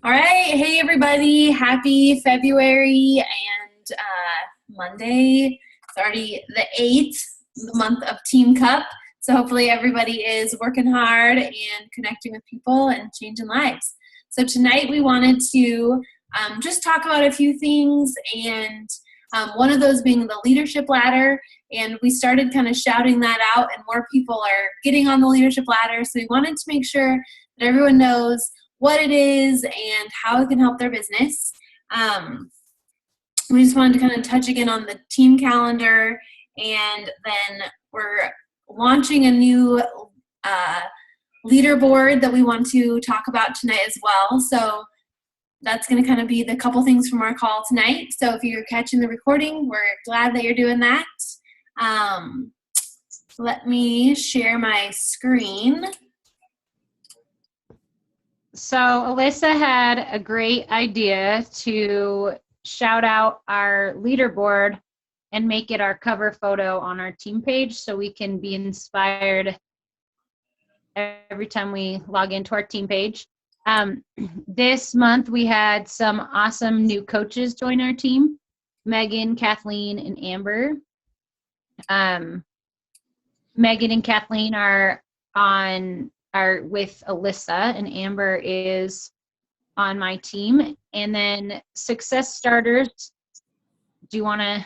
All right. Hey, everybody. Happy February and Monday. It's already the 8th, the month of Team Cup. So hopefully everybody is working hard and connecting with people and changing lives. So tonight we wanted to just talk about a few things, and one of those being the leadership ladder. And we started kind of shouting that out, and more people are getting on the leadership ladder. So we wanted to make sure that everyone knows what it is and how it can help their business. We just wanted to kind of touch again on the team calendar, and then we're launching a new leaderboard that we want to talk about tonight as well. So that's going to kind of be the couple things from our call tonight. So if you're catching the recording, we're glad that you're doing that. Let me share my screen. So Alyssa had a great idea to shout out our leaderboard and make it our cover photo on our team page so we can be inspired every time we log into our team page. This month we had some awesome new coaches join our team, Megan, Kathleen, and Amber. Megan and Kathleen are with Alyssa, and Amber is on my team. And then success starters, do you want to?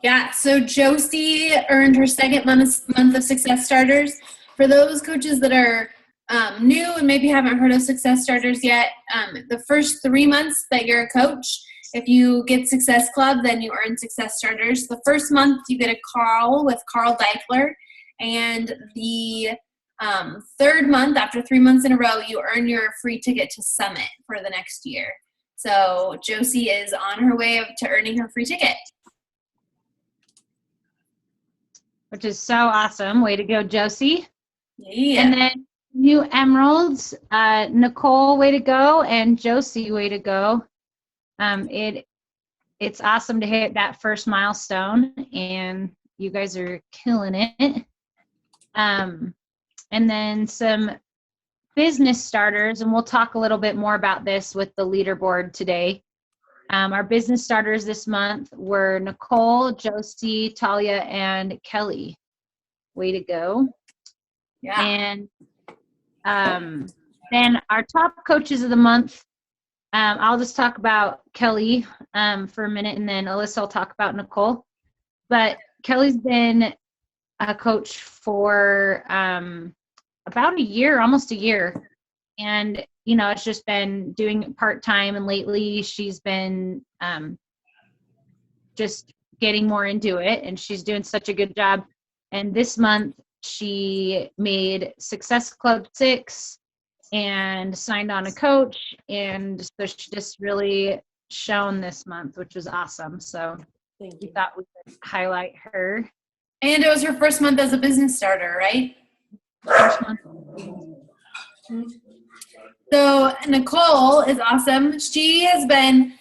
Yeah, so Josie earned her second month of success starters. For those coaches that are new and maybe haven't heard of success starters yet, the first 3 months that you're a coach, if you get Success Club, then you earn success starters. The first month you get a call with Carl Deichler, and the third month, after 3 months in a row, you earn your free ticket to Summit for the next year. So Josie is on her way to earning her free ticket. Which is so awesome. Way to go, Josie. Yeah. And then new emeralds, Nicole, way to go, and Josie, way to go. It's awesome to hit that first milestone, and you guys are killing it. And then some business starters, and we'll talk a little bit more about this with the leaderboard today. Our business starters this month were Nicole, Josie, Talia, and Kelly. Way to go. Yeah. And then our top coaches of the month, I'll just talk about Kelly for a minute, and then Alyssa will talk about Nicole. But Kelly's been a coach for about a year, almost a year. And, it's just been doing it part-time, and lately she's been just getting more into it, and she's doing such a good job. And this month she made Success Club 6 and signed on a coach, and so she just really shone this month, which was awesome. So we thought we could highlight her. And it was her first month as a business starter, right? First month. So Nicole is awesome. She has been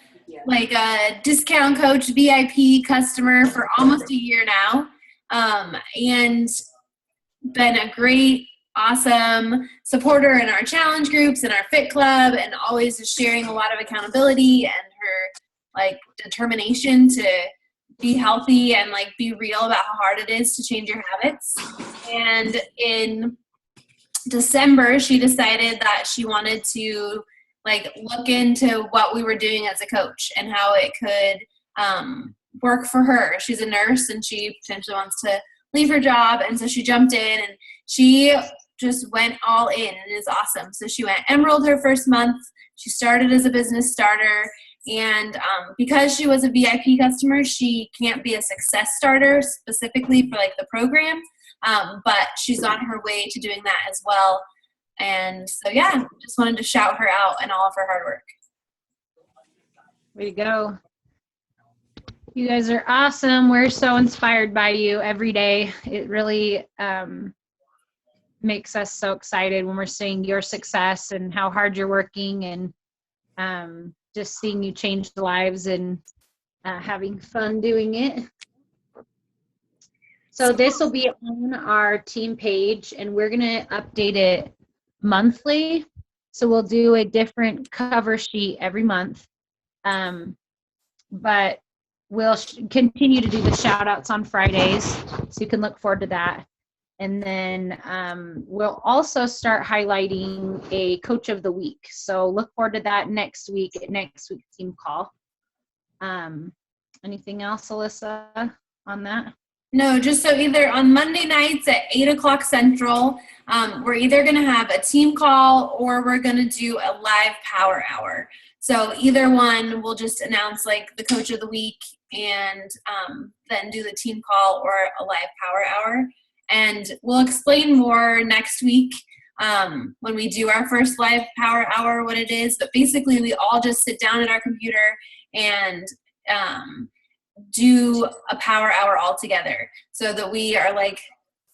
like a discount coach, VIP customer for almost a year now, and been a great, awesome supporter in our challenge groups and our fit club, and always is sharing a lot of accountability and her determination to be healthy and be real about how hard it is to change your habits. And in December, she decided that she wanted to look into what we were doing as a coach and how it could work for her. She's a nurse, and she potentially wants to leave her job, and so she jumped in, and she just went all in, and is awesome. So she went Emerald her first month. She started as a business starter, and because she was a VIP customer, she can't be a success starter specifically for the program, but she's on her way to doing that as well. And so yeah, just wanted to shout her out and all of her hard work. Way to go. You guys are awesome. We're so inspired by you every day. It really makes us so excited when we're seeing your success and how hard you're working, and just seeing you change lives and having fun doing it. So this will be on our team page, and we're going to update it monthly. So we'll do a different cover sheet every month. But we'll continue to do the shout outs on Fridays. So you can look forward to that. And then we'll also start highlighting a coach of the week. So look forward to that next week at next week's team call. Anything else, Alyssa, on that? No, just so either on Monday nights at 8 o'clock Central, we're either going to have a team call or we're going to do a live power hour. So either one, we'll just announce like the coach of the week and then do the team call or a live power hour. And we'll explain more next week when we do our first live power hour what it is. But basically, we all just sit down at our computer and do a power hour all together, so that we are like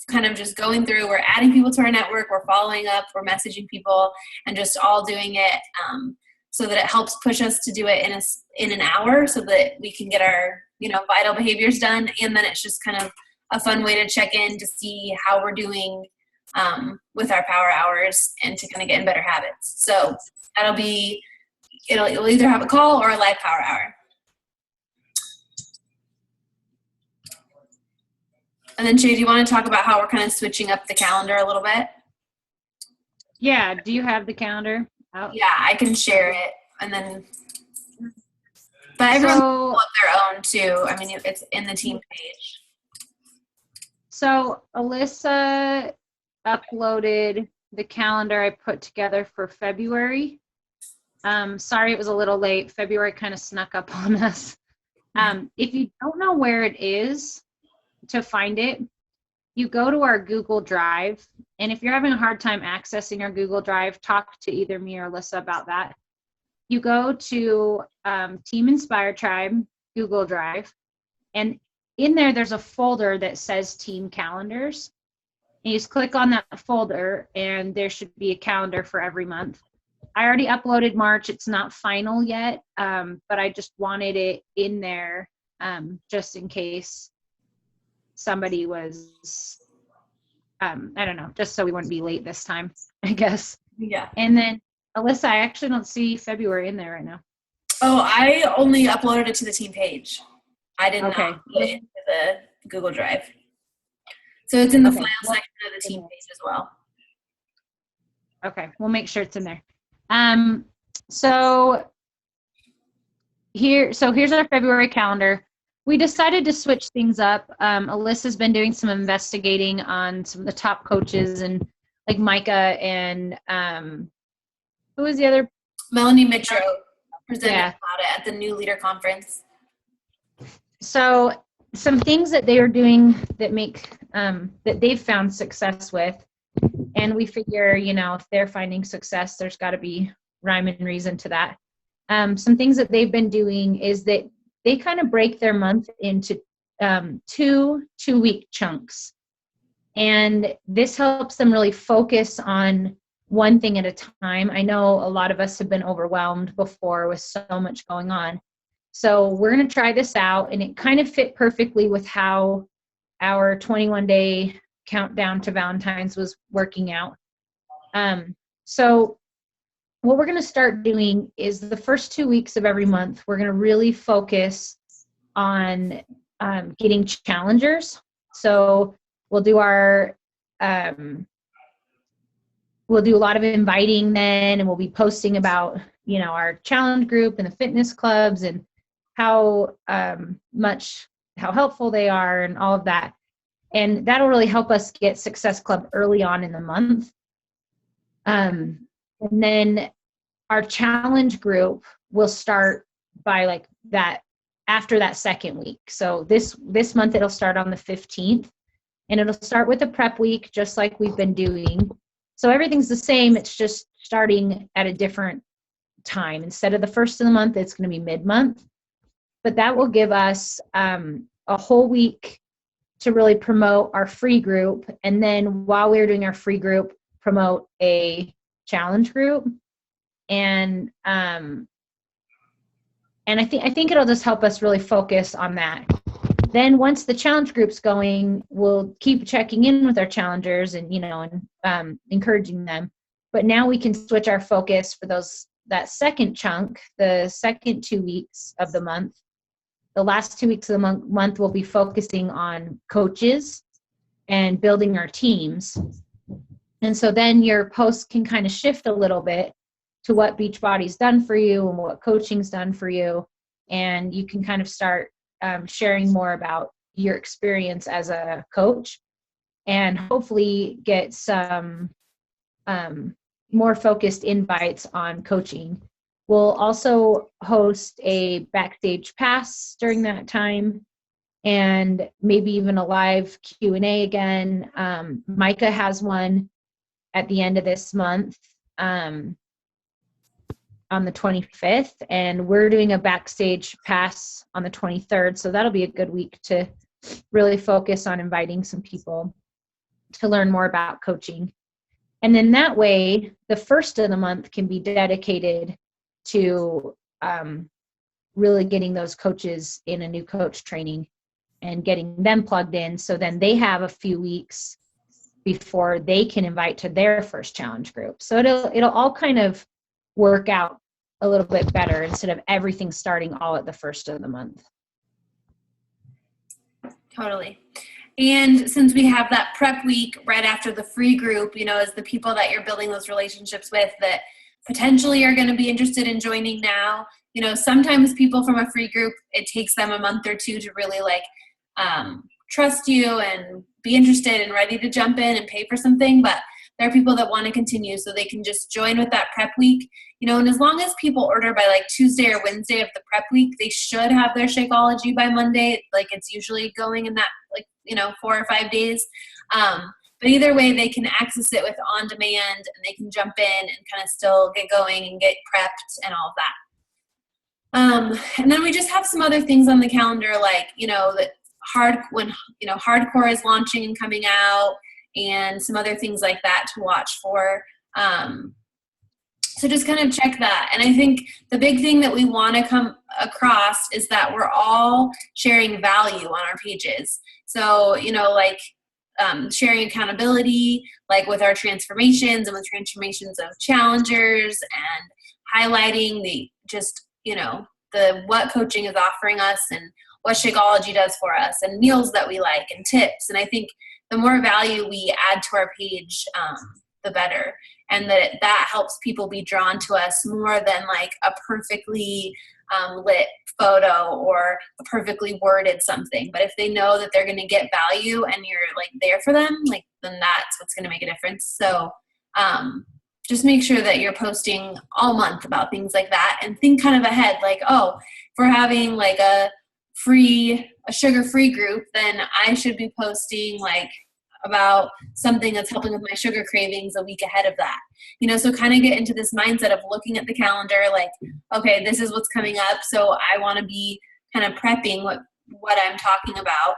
kind of just going through, we're adding people to our network, we're following up, we're messaging people, and just all doing it so that it helps push us to do it in an hour so that we can get our vital behaviors done. And then it's just kind of a fun way to check in to see how we're doing with our power hours and to kind of get in better habits. So it'll either have a call or a live power hour. And then Shay, do you want to talk about how we're kind of switching up the calendar a little bit? Yeah, do you have the calendar out? Yeah, I can share it. And then, but everyone can pull up their own too. I mean, it's in the team page. So Alyssa uploaded the calendar I put together for February. Sorry it was a little late. February kind of snuck up on us. If you don't know where it is to find it, you go to our Google Drive. And if you're having a hard time accessing our Google Drive, talk to either me or Alyssa about that. You go to Team INSPIREtribe Google Drive, and in there's a folder that says Team Calendars. And you just click on that folder, and there should be a calendar for every month. I already uploaded March. It's not final yet, but I just wanted it in there just in case somebody was, I don't know, just so we wouldn't be late this time, I guess. Yeah. And then, Alyssa, I actually don't see February in there right now. Oh, I only uploaded it to the team page. I did not Okay. put it into the Google Drive. So it's in the file section of the team page as well. Okay, we'll make sure it's in there. So here's our February calendar. We decided to switch things up. Alyssa's been doing some investigating on some of the top coaches, and like Micah and who was the other? Melanie Mitro presented about it at the New Leader Conference. So some things that they are doing that make that they've found success with, and we figure, if they're finding success, there's got to be rhyme and reason to that. Some things that they've been doing is that they kind of break their month into two-week chunks. And this helps them really focus on one thing at a time. I know a lot of us have been overwhelmed before with so much going on. So we're going to try this out, and it kind of fit perfectly with how our 21-day countdown to Valentine's was working out. So what we're going to start doing is the first 2 weeks of every month, we're going to really focus on getting challengers. So we'll do we'll do a lot of inviting then, and we'll be posting about, our challenge group and the fitness clubs and how helpful they are and all of that. And that'll really help us get Success Club early on in the month. And then our challenge group will start by like that after that second week. So this month it'll start on the 15th, and it'll start with a prep week just like we've been doing. So everything's the same. It's just starting at a different time. Instead of the first of the month, it's going to be mid-month. But that will give us a whole week to really promote our free group. And then while we're doing our free group, promote a challenge group. And I think it'll just help us really focus on that. Then once the challenge group's going, we'll keep checking in with our challengers and encouraging them. But now we can switch our focus for that second chunk, the second 2 weeks of the month. The last 2 weeks of the month we'll be focusing on coaches and building our teams. And so then your posts can kind of shift a little bit to what Beachbody's done for you and what coaching's done for you. And you can kind of start sharing more about your experience as a coach, and hopefully get some more focused invites on coaching. We'll also host a backstage pass during that time, and maybe even a live Q&A again. Micah has one at the end of this month on the 25th, and we're doing a backstage pass on the 23rd. So that'll be a good week to really focus on inviting some people to learn more about coaching. And then that way, the first of the month can be dedicated to really getting those coaches in a new coach training and getting them plugged in. So then they have a few weeks before they can invite to their first challenge group. So it'll all kind of work out a little bit better instead of everything starting all at the first of the month. Totally. And since we have that prep week right after the free group, as the people that you're building those relationships with that potentially are going to be interested in joining now, sometimes people from a free group, it takes them a month or two to really trust you and be interested and ready to jump in and pay for something. But there are people that want to continue, so they can just join with that prep week. And as long as people order by Tuesday or Wednesday of the prep week, they should have their Shakeology by Monday. It's usually going in that 4 or 5 days. But either way, they can access it with on demand, and they can jump in and kind of still get going and get prepped and all of that. And then we just have some other things on the calendar, that hardcore is launching and coming out, and some other things like that to watch for. So just kind of check that. And I think the big thing that we want to come across is that we're all sharing value on our pages. So, sharing accountability, with our transformations and with transformations of challengers, and highlighting what coaching is offering us and what Shakeology does for us, and meals that we like, and tips. And I think the more value we add to our page, the better. And that helps people be drawn to us more than a perfectly lit photo or a perfectly worded something. But if they know that they're going to get value and you're there for them, then that's what's going to make a difference. So just make sure that you're posting all month about things like that, and think kind of ahead, if we're having a sugar-free group, then I should be posting about something that's helping with my sugar cravings a week ahead of that. So kind of get into this mindset of looking at the calendar, okay, this is what's coming up, so I want to be kind of prepping what I'm talking about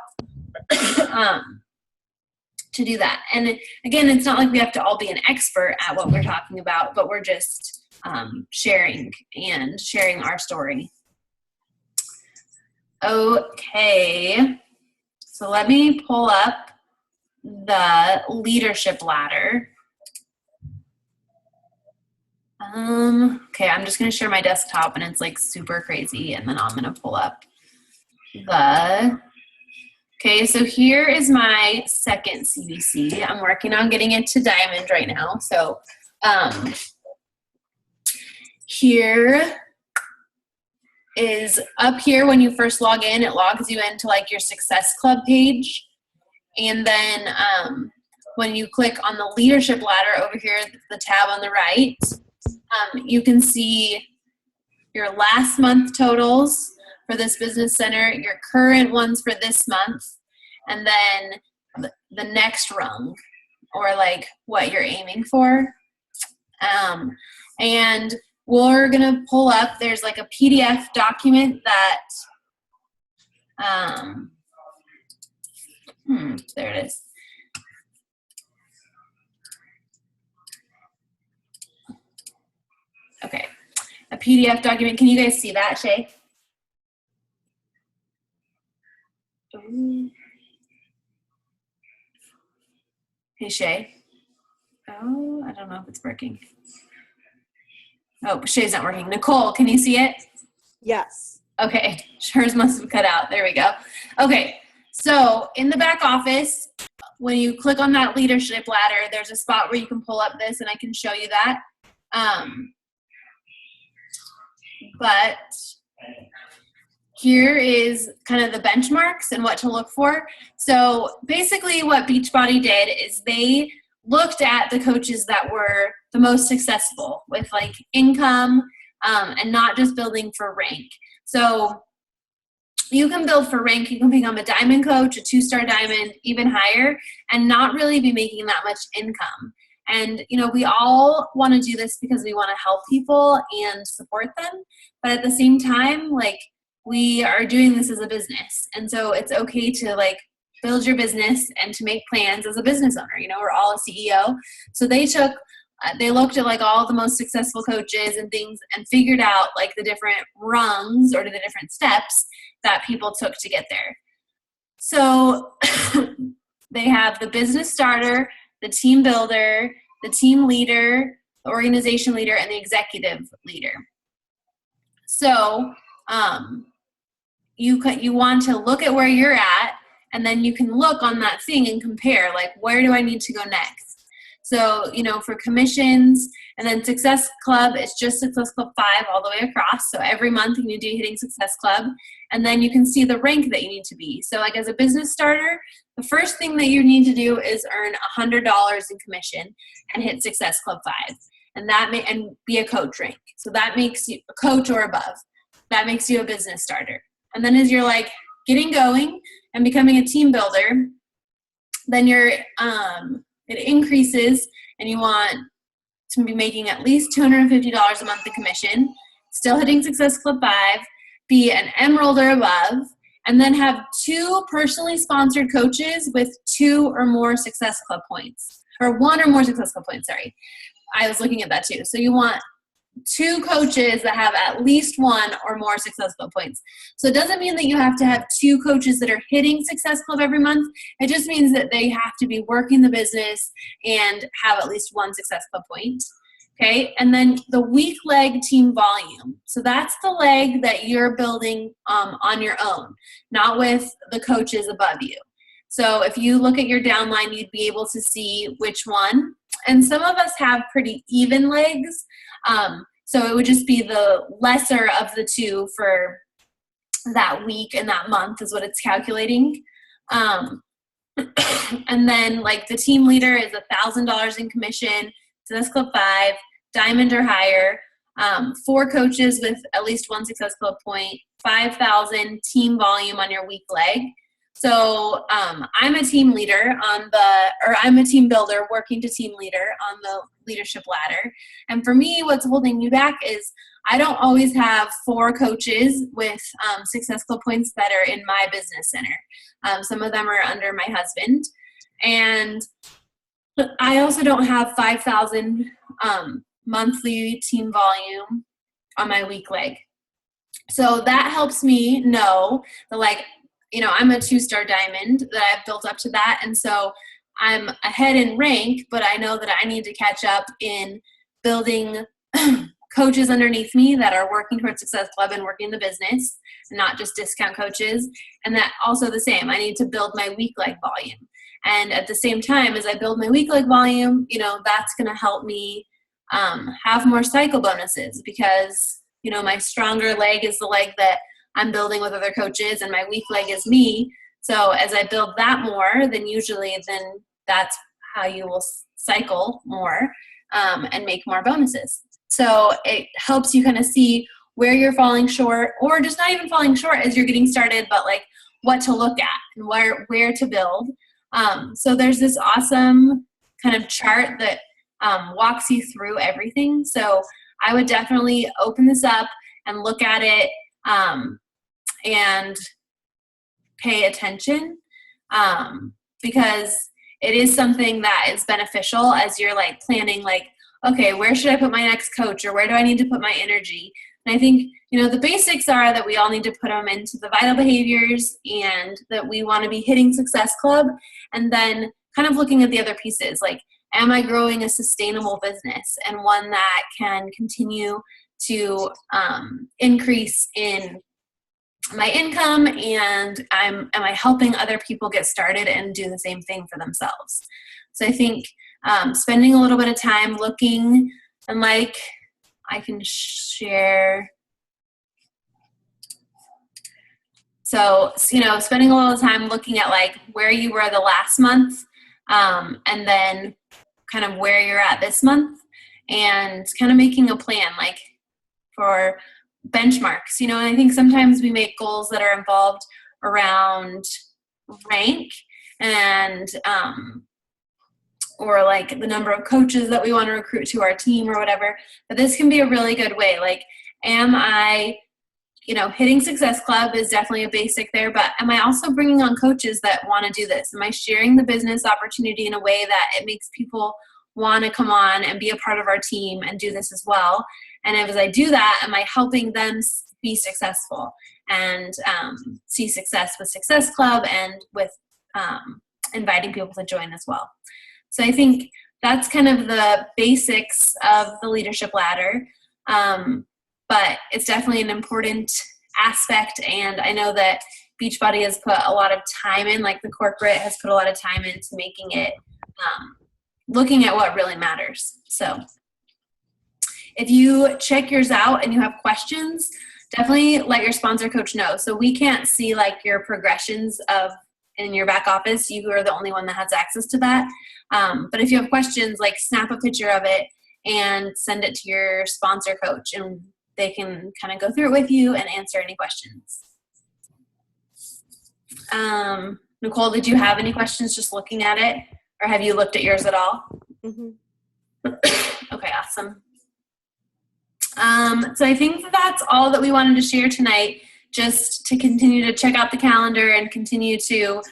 to do that. And again, it's not like we have to all be an expert at what we're talking about, but we're just sharing our story. Okay, so let me pull up the leadership ladder. Okay, I'm just going to share my desktop, and it's super crazy, and then I'm going to pull up okay, so here is my second CBC. I'm working on getting it to diamond right now. So here is up here when you first log in, it logs you into your Success Club page. And then when you click on the leadership ladder over here, the tab on the right, you can see your last month totals for this business center, your current ones for this month, and then the next rung, or what you're aiming for. And we're going to pull up, there's a PDF document that, there it is. Okay, a PDF document. Can you guys see that, Shay? Hey, Shay. Oh, I don't know if it's working. Oh, Shay's not working. Nicole, can you see it? Yes. Okay, hers must have cut out. There we go. Okay, so in the back office, when you click on that leadership ladder, there's a spot where you can pull up this, and I can show you that. But here is kind of the benchmarks and what to look for. So basically what Beachbody did is they looked at the coaches that were the most successful with like income and not just building for rank. So you can build for rank, you can become a diamond coach, a 2-star diamond, even higher, and not really be making that much income. And, you know, we all want to do this because we want to help people and support them. But at the same time, like, we are doing this as a business. And so it's okay to like build your business and to make plans as a business owner. You know, we're all a CEO. So they looked at like all the most successful coaches and things and figured out like the different rungs or the different steps that people took to get there. So they have the business starter, the team builder, the team leader, the organization leader, and the executive leader. So you want to look at where you're at, and then you can look on that thing and compare, like, where do I need to go next? So, you know, for commissions, and then Success Club, it's just Success Club 5 all the way across. So every month you need to be hitting Success Club, and then you can see the rank that you need to be. So like as a business starter, the first thing that you need to do is earn $100 in commission and hit Success Club 5. And be a coach rank. So that makes you a coach or above. That makes you a business starter. And then as you're like getting going and becoming a team builder, then it increases, and you want to be making at least $250 a month in commission, still hitting Success Club 5, be an emerald or above, and then have 2 personally sponsored coaches with 2 or more Success Club points, or 1 or more Success Club points, sorry. I was looking at that too. So you want 2 coaches that have at least 1 or more Success Club points. So it doesn't mean that you have to have 2 coaches that are hitting Success Club every month. It just means that they have to be working the business and have at least 1 Success Club point. Okay, and then the weak leg team volume. So that's the leg that you're building on your own, not with the coaches above you. So if you look at your downline, you'd be able to see which one. And some of us have pretty even legs. So it would just be the lesser of the 2 for that week and that month is what it's calculating. And then like the team leader is $1,000 in commission, Success Club 5, diamond or higher, 4 coaches with at least 1 Success Club point, 5,000 team volume on your weak leg. So I'm a team leader I'm a team builder working to team leader on the leadership ladder. And for me, what's holding me back is I don't always have 4 coaches with Success Club points that are in my business center. Some of them are under my husband. And I also don't have 5,000 monthly team volume on my weak leg. So that helps me know that, like, you know, I'm a 2-star diamond, that I've built up to that. And so I'm ahead in rank, but I know that I need to catch up in building coaches underneath me that are working towards Success Club and working the business, and not just discount coaches. And that also the same, I need to build my weak leg volume. And at the same time, as I build my weak leg volume, you know, that's going to help me have more cycle bonuses, because, you know, my stronger leg is the leg that I'm building with other coaches, and my weak leg is me. So as I build that more, then that's how you will cycle more and make more bonuses. So it helps you kind of see where you're falling short, or just not even falling short as you're getting started, but like what to look at and where to build. So there's this awesome kind of chart that walks you through everything. So I would definitely open this up and look at it and pay attention, because it is something that is beneficial as you're like planning, like, okay, where should I put my next coach, or where do I need to put my energy? And I think, you know, the basics are that we all need to put them into the vital behaviors, and that we want to be hitting Success Club, and then kind of looking at the other pieces. Like, am I growing a sustainable business and one that can continue to increase in my income, and am I helping other people get started and do the same thing for themselves? So I think spending a little bit of time looking, and like I can share. So, spending a little time looking at like where you were the last month, and then kind of where you're at this month, and kind of making a plan like for benchmarks, and I think sometimes we make goals that are involved around rank and or like the number of coaches that we want to recruit to our team or whatever. But this can be a really good way. Like, am I, hitting Success Club is definitely a basic there, but am I also bringing on coaches that want to do this? Am I sharing the business opportunity in a way that it makes people want to come on and be a part of our team and do this as well? And as I do that, am I helping them be successful and see success with Success Club and with inviting people to join as well? So I think that's kind of the basics of the leadership ladder. But it's definitely an important aspect. And I know that Beachbody has put a lot of time in, like the corporate has put a lot of time into making it, looking at what really matters. So if you check yours out and you have questions, definitely let your sponsor coach know. So we can't see like your progressions in your back office. You are the only one that has access to that. But if you have questions, like snap a picture of it and send it to your sponsor coach, and they can kind of go through it with you and answer any questions. Nicole, did you have any questions just looking at it, or have you looked at yours at all? Mm-hmm. Okay, awesome. So I think that's all that we wanted to share tonight, just to continue to check out the calendar and continue to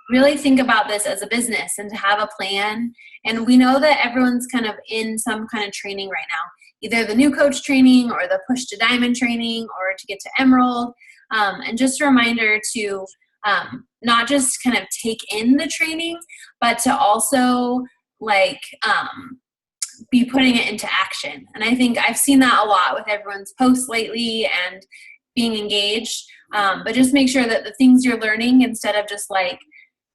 really think about this as a business and to have a plan. And we know that everyone's kind of in some kind of training right now, either the new coach training or the push to diamond training or to get to emerald. And just a reminder to not just kind of take in the training, but to also like be putting it into action. And I think I've seen that a lot with everyone's posts lately and being engaged. But just make sure that the things you're learning, instead of just like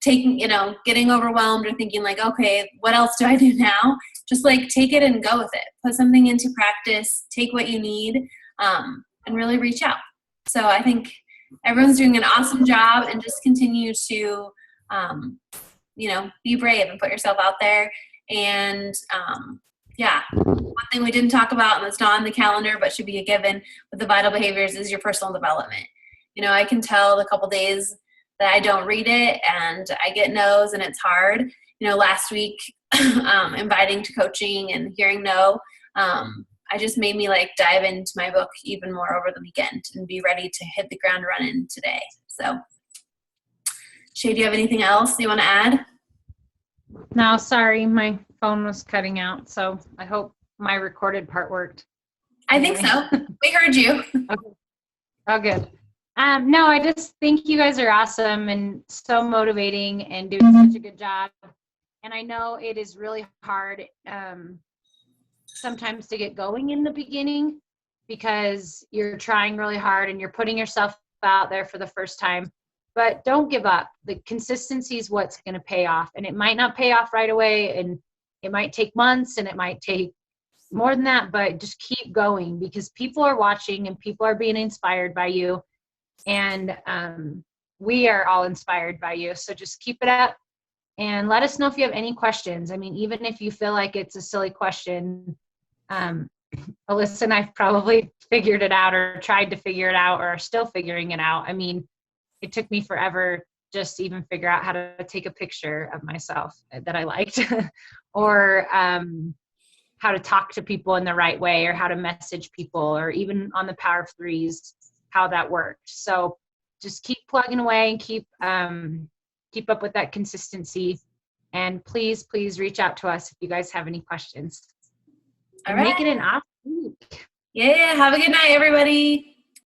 taking, getting overwhelmed or thinking like, okay, what else do I do now? Just like take it and go with it. Put something into practice, take what you need, and really reach out. So I think everyone's doing an awesome job, and just continue to, be brave and put yourself out there. And one thing we didn't talk about, and it's not on the calendar but should be a given with the vital behaviors, is your personal development. I can tell the couple days that I don't read it and I get no's and it's hard. Last week, inviting to coaching and hearing no, I just made me like dive into my book even more over the weekend and be ready to hit the ground running today. So, Shay, do you have anything else you want to add? No, sorry, my phone was cutting out, so I hope my recorded part worked. I think so. We heard you. Okay. Oh, good. No, I just think you guys are awesome and so motivating and doing such a good job. And I know it is really hard sometimes to get going in the beginning, because you're trying really hard and you're putting yourself out there for the first time. But don't give up. The consistency is what's going to pay off. And it might not pay off right away, and it might take months, and it might take more than that, but just keep going, because people are watching and people are being inspired by you. And we are all inspired by you. So just keep it up and let us know if you have any questions. I mean, even if you feel like it's a silly question, Alyssa and I've probably figured it out or tried to figure it out or are still figuring it out. I mean, it took me forever just to even figure out how to take a picture of myself that I liked or how to talk to people in the right way, or how to message people, or even on the Power of Threes, how that worked. So just keep plugging away and keep up with that consistency. And please reach out to us if you guys have any questions. All right. Make it an awesome week. Yeah. Have a good night, everybody.